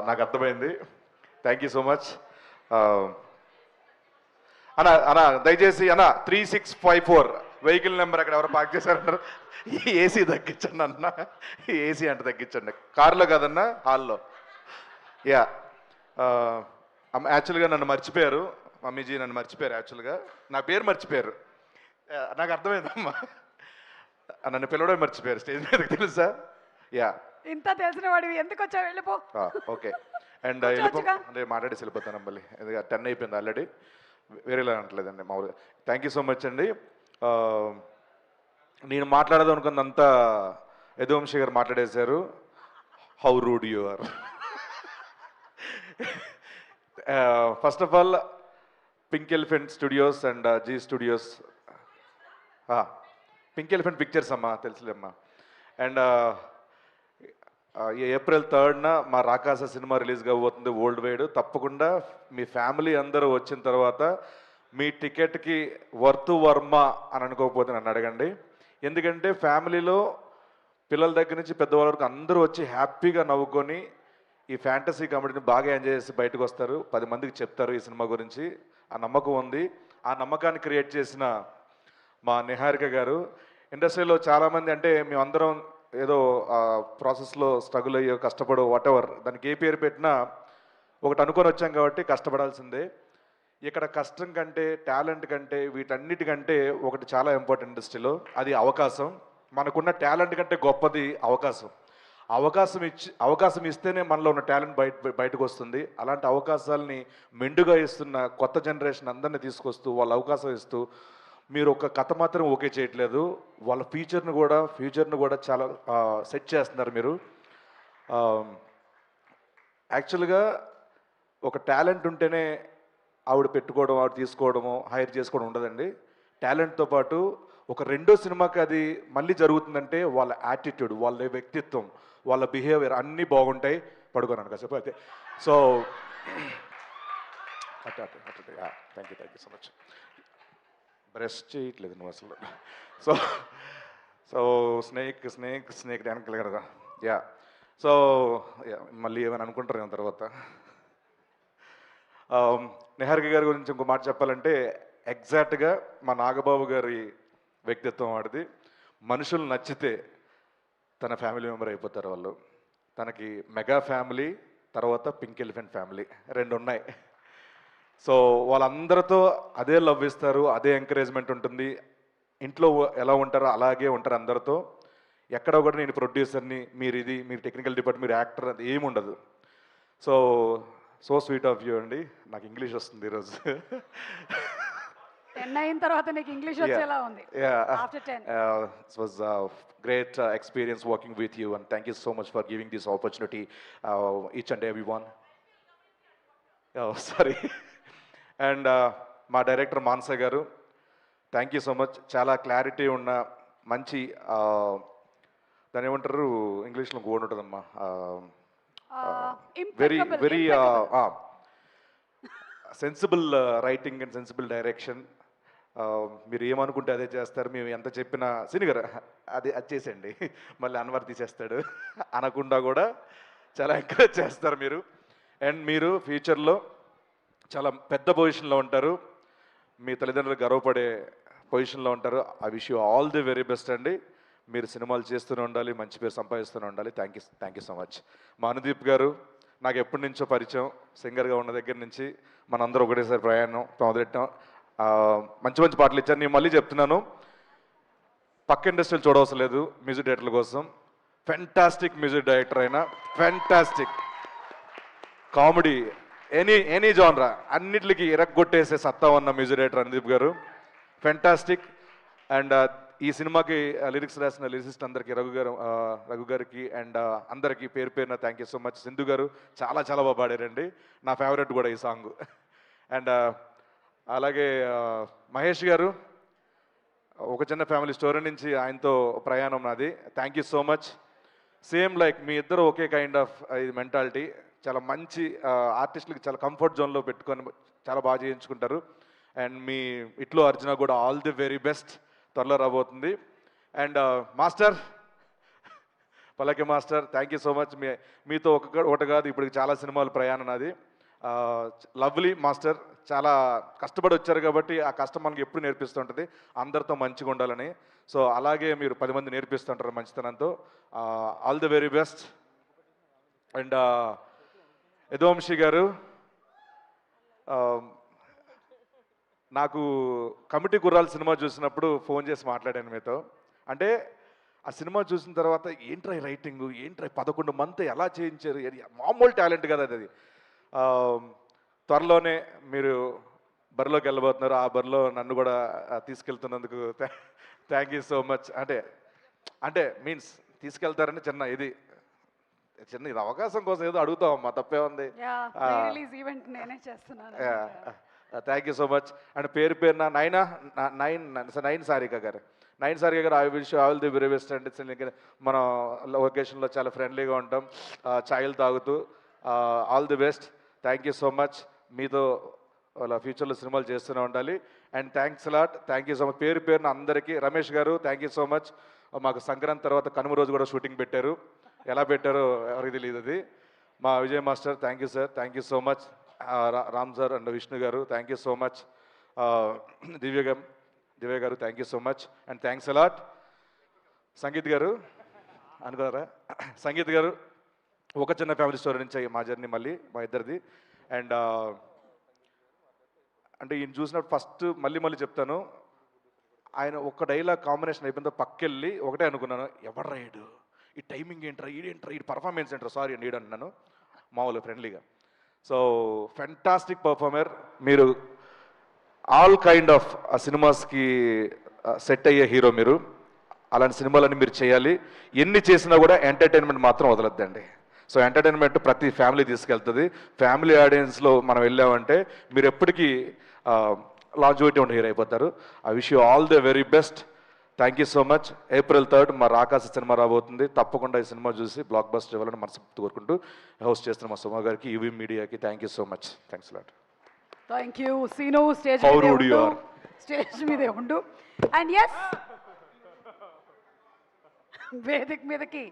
నాకు అర్థమైంది. Thank you so much. అన్నా అన్నా దయచేసి అన్న 3654 వెహికల్ నెంబర్ అక్కడ ఎవరు పార్క్ చేశారంటారు. ఏసీ తగ్గించండి అన్న, ఏసీ అంటే తగ్గించండి. కారులో కాదన్నా, హాల్లో. యా, యాక్చువల్గా నన్ను మర్చిపోయారు, మమ్మీజీ నన్ను మర్చిపోయారు. యాక్చువల్గా నా పేరు మర్చిపోయారు. నాకు అర్థమైందమ్మా, నన్ను పిలవడం మర్చిపోయారు స్టేజ్ మీదకి, తెలుసా? యా, ఇంత తెలిసిన వాడివి ఎందుకు వచ్చావు? వెళ్ళిపో. ఓకే. అండ్ అంటే మాట్లాడేసి వెళ్ళిపోతాను మళ్ళీ, ఎందుకంటే 10 అయిపోయింది ఆల్రెడీ. వేరేలా అంటలేదండి మామూలుగా. థ్యాంక్ యూ సో మచ్ అండి. నేను మాట్లాడదాం అనుకున్నంతా యదువంశీ గారు మాట్లాడేశారు. How rude you are. First of all Pink Elephant Studios and Zee Studios, Pink Elephant Pictures అమ్మా, తెలుసులేమ్మా. అండ్ ఏప్రిల్ 3rd మా రాకాస సినిమా రిలీజ్ కాబోతుంది వరల్డ్ వైడ్. తప్పకుండా మీ ఫ్యామిలీ అందరూ వచ్చిన తర్వాత మీ టికెట్కి వర్త్ వర్మ అని అనుకోకపోతే నన్ను అడగండి. ఎందుకంటే ఫ్యామిలీలో పిల్లల దగ్గర నుంచి పెద్దవాళ్ళ వరకు అందరూ వచ్చి హ్యాపీగా నవ్వుకొని ఈ ఫ్యాంటసీ కామెడీని బాగా ఎంజాయ్ చేసి బయటకు వస్తారు. 10 మందికి చెప్తారు ఈ సినిమా గురించి. ఆ నమ్మకం ఉంది. ఆ నమ్మకాన్ని క్రియేట్ చేసిన మా నిహారిక గారు. ఇండస్ట్రీలో చాలామంది, అంటే మేమందరం ఏదో ప్రాసెస్లో స్ట్రగుల్ అయ్యో కష్టపడో వాటెవర్, దానికి ఏ పేరు పెట్టినా ఒకటి అనుకొని వచ్చాం కాబట్టి కష్టపడాల్సిందే. ఇక్కడ కష్టం కంటే, టాలెంట్ కంటే, వీటన్నిటికంటే ఒకటి చాలా ఇంపార్టెంట్ ఇండస్ట్రీలో, అది అవకాశం. మనకున్న టాలెంట్ కంటే గొప్పది అవకాశం. అవకాశం ఇస్తేనే మనలో ఉన్న టాలెంట్ బయటకు వస్తుంది. అలాంటి అవకాశాలని మెండుగా ఇస్తున్న కొత్త జనరేషన్ అందరినీ తీసుకొస్తూ వాళ్ళ అవకాశం ఇస్తూ, మీరు ఒక కథ మాత్రం ఓకే చేయట్లేదు, వాళ్ళ ఫ్యూచర్ను కూడా చాలా సెట్ చేస్తున్నారు మీరు. యాక్చువల్గా ఒక టాలెంట్ ఉంటేనే ఆవిడ పెట్టుకోవడం, ఆవిడ తీసుకోవడము, హైర్ చేసుకోవడం ఉండదండి. టాలెంట్తో పాటు ఒక రెండో సినిమాకి అది మళ్ళీ జరుగుతుందంటే వాళ్ళ యాటిట్యూడ్, వాళ్ళ వ్యక్తిత్వం, వాళ్ళ బిహేవియర్ అన్నీ బాగుంటాయి. పడుకోనాను కాసేపు అయితే. So thank you so much. Breast చేయట్లేదు నువ్వు అసలు. సో సో స్నేక్ వెనకాల కదా. యా, సో మళ్ళీ ఏమైనా అనుకుంటారు తర్వాత. నిహారిక గారి గురించి ఇంకో మాట చెప్పాలంటే, ఎగ్జాక్ట్గా మా నాగబాబు గారి వ్యక్తిత్వం వాడిది. మనుషులు నచ్చితే తన ఫ్యామిలీ మెంబర్ అయిపోతారు వాళ్ళు. తనకి మెగా ఫ్యామిలీ, తర్వాత పింక్ ఎలిఫెంట్ ఫ్యామిలీ 2 ఉన్నాయి. సో వాళ్ళందరితో అదే లవ్ ఇస్తారు, అదే ఎంకరేజ్మెంట్ ఉంటుంది. ఇంట్లో ఎలా ఉంటారో అలాగే ఉంటారు అందరితో. ఎక్కడ కూడా నేను ప్రొడ్యూసర్ని, మీరు టెక్నికల్ డిపార్ట్మెంట్, మీరు యాక్టర్, అది ఏమి ఉండదు. సో స్వీట్ ఆఫ్ యూ అండి. నాకు ఇంగ్లీష్ వస్తుంది ఈరోజు. 10 అయిన తర్వాత నీకు ఇంగ్లీష్ వచ్చేలా ఉంది. After 10 it was a great experience working with you, and thank you so much for giving this opportunity, each and everyone. Sorry. And మా డైరెక్టర్ మానస గారు, థ్యాంక్ యూ సో మచ్. చాలా క్లారిటీ ఉన్న మంచి, దాని ఏమంటారు ఇంగ్లీష్లో గోడ్ ఉంటుందమ్మా, very sensible writing and sensible direction. మీరు ఏమనుకుంటే అదే చేస్తారు. మేము ఎంత చెప్పినా సిని గారు అది చేసేయండి, మళ్ళీ అన్వర్ తీసేస్తాడు అనకుండా కూడా చాలా ఎంకరేజ్ చేస్తారు మీరు. అండ్ మీరు ఫ్యూచర్లో చాలా పెద్ద పొజిషన్లో ఉంటారు, మీ తల్లిదండ్రులు గర్వపడే పొజిషన్లో ఉంటారు. I wish you all the very best అండి. మీరు సినిమాలు చేస్తూనే ఉండాలి, మంచి పేరు సంపాదిస్తూనే ఉండాలి. Thank you so much. మా అనుదీప్ గారు నాకు ఎప్పటి నుంచో పరిచయం, సింగర్గా ఉన్న దగ్గర నుంచి మనందరూ ఒకటేసారి ప్రయాణం మొదలెట్టాం. మంచి మంచి పాటలు ఇచ్చారు. నేను మళ్ళీ చెప్తున్నాను, పక్క ఇండస్ట్రీలు చూడవలసిన లేదు మ్యూజిక్ డైరెక్టర్ల కోసం. ఫెంటాస్టిక్ మ్యూజిక్ డైరెక్టర్ అయినా, ఫెంటాస్టిక్ కామెడీ, ఎనీ జానరా అన్నిటికి ఇరగొట్టేసే సత్తా ఉన్న మ్యూజిక్ డైరెక్టర్ అనుదీప్ గారు, ఫెంటాస్టిక్. అండ్ ఈ సినిమాకి లిరిక్స్ రాసిన లిరిసిస్ట్ అందరికీ, రఘు గారికి అండ్ అందరికీ పేరు పేరున thank you so much. Sindhu గారు చాలా బాగా పాడారండి, నా ఫేవరెట్ కూడా ఈ సాంగ్. అండ్ అలాగే మహేష్ గారు, ఒక చిన్న ఫ్యామిలీ స్టోరీ నుంచి ఆయనతో ప్రయాణం నాది. Thank you so much. Same like మీ ఇద్దరు ఒకే కైండ్ ఆఫ్ ఇది మెంటాలిటీ. చాలా మంచి ఆర్టిస్టులకి చాలా కంఫర్ట్ జోన్లో పెట్టుకొని చాలా బాగా చేయించుకుంటారు. అండ్ మీ ఇట్లో అర్జున కూడా ఆల్ ది వెరీ బెస్ట్, త్వరలో రాబోతుంది. అండ్ మాస్టర్ పల్లకి master thank you so much. మీతో ఒకటి కాదు ఇప్పుడు చాలా సినిమాలు ప్రయాణం నాది. లవ్లీ మాస్టర్ చాలా కష్టపడి వచ్చారు కాబట్టి ఆ కష్టం మనకి ఎప్పుడు నేర్పిస్తుంటుంది అందరితో మంచిగా ఉండాలని. సో అలాగే మీరు 10 మంది నేర్పిస్తుంటారు మంచితనంతో. All the very best. And Yaduvamshi గారు, నాకు కమిటీ గుర్రాల సినిమా చూసినప్పుడు ఫోన్ చేసి మాట్లాడాను మీతో. అంటే ఆ సినిమా చూసిన తర్వాత ఏంట్రై రైటింగు, ఏంట్రై 11 మంది ఎలా చేయించారు, మామూలు టాలెంట్ కదా అది. త్వరలోనే మీరు బరిలోకి వెళ్ళబోతున్నారు. ఆ బరిలో నన్ను కూడా తీసుకెళ్తున్నందుకు థ్యాంక్ యూ సో మచ్. అంటే మీన్స్ తీసుకెళ్తారని చిన్న ఇది అవకాశం కోసం ఏదో అడుగుతామమ్మా, తప్పే ఉంది. రిలీజ్ ఈవెంట్ నేనే చేస్తున్నాను. Thank you so much. And పేరున నైన్ సారిక గారు, I wish all the very best. And మనం లొకేషన్లో చాలా ఫ్రెండ్లీగా ఉంటాం, ఛాయలు తాగుతూ. All the best. Thank you so much. మీతో వాళ్ళ ఫ్యూచర్లో సినిమాలు చేస్తూనే ఉండాలి. And thanks lot. Thank you so much. పేరున అందరికీ. రమేష్ గారు థ్యాంక్ యూ సో మచ్. మాకు సంక్రాంతి తర్వాత కనుమ రోజు కూడా షూటింగ్ పెట్టారు. ఎలా పెట్టారో ఎవరికి తెలియదు అది. మా Vijay master thank you sir, thank you so much. Ram sir and Vishnu గారు థ్యాంక్ యూ సో మచ్. దివ్య గారు thank you so much. And thanks a lot. Sangeet గారు అనుకున్నారా? సంగీత్ గారు ఒక చిన్న ఫ్యామిలీ స్టోరీ నుంచి మా జర్నీ మళ్ళీ మా ఇద్దరిది. అండ్ అంటే ఈయన చూసినప్పుడు ఫస్ట్ మళ్ళీ చెప్తాను, ఆయన ఒక్క డైలాగ్ కాంబినేషన్ అయిపోయిందో పక్కెళ్ళి ఒకటే అనుకున్నాను, ఎవరు రాయడు, ఈ టైమింగ్ ఏంట్రా, ఈ పర్ఫార్మెన్స్ ఏంట్రా, సారీ అండి అంటున్నాను మామూలు ఫ్రెండ్లీగా. సో ఫెంటాస్టిక్ పర్ఫార్మర్ మీరు. ఆల్ కైండ్ ఆఫ్ సినిమాస్కి సెట్ అయ్యే హీరో మీరు. అలాంటి సినిమాలన్నీ మీరు చేయాలి. ఎన్ని చేసినా కూడా ఎంటర్టైన్మెంట్ మాత్రం వదలొద్దండి. సో ఎంటర్టైన్మెంట్ ప్రతి ఫ్యామిలీ తీసుకెళ్తుంది. ఫ్యామిలీ ఆడియన్స్లో మనం వెళ్ళామంటే మీరు ఎప్పటికీ లాంజివిటీ ఉండే హీరో అయిపోతారు. I wish you all the very best. Thank you so much. April 3 మా రాకాశ సినిమా రాబోతుంది. తప్పకుండా ఈ సినిమా చూసి బ్లాక్ బస్టర్ ఇవ్వాలని మనస్ఫూర్తి కోరుకుంటూ హోస్ట్ చేస్తున్న మా సుమ గారికి, యూవీ మీడియాకి thank you so much. Thanks lot. Thank you Seenu. Stage మీదే ఉండు. అండ్ ఎస్ వేదిక మీదకి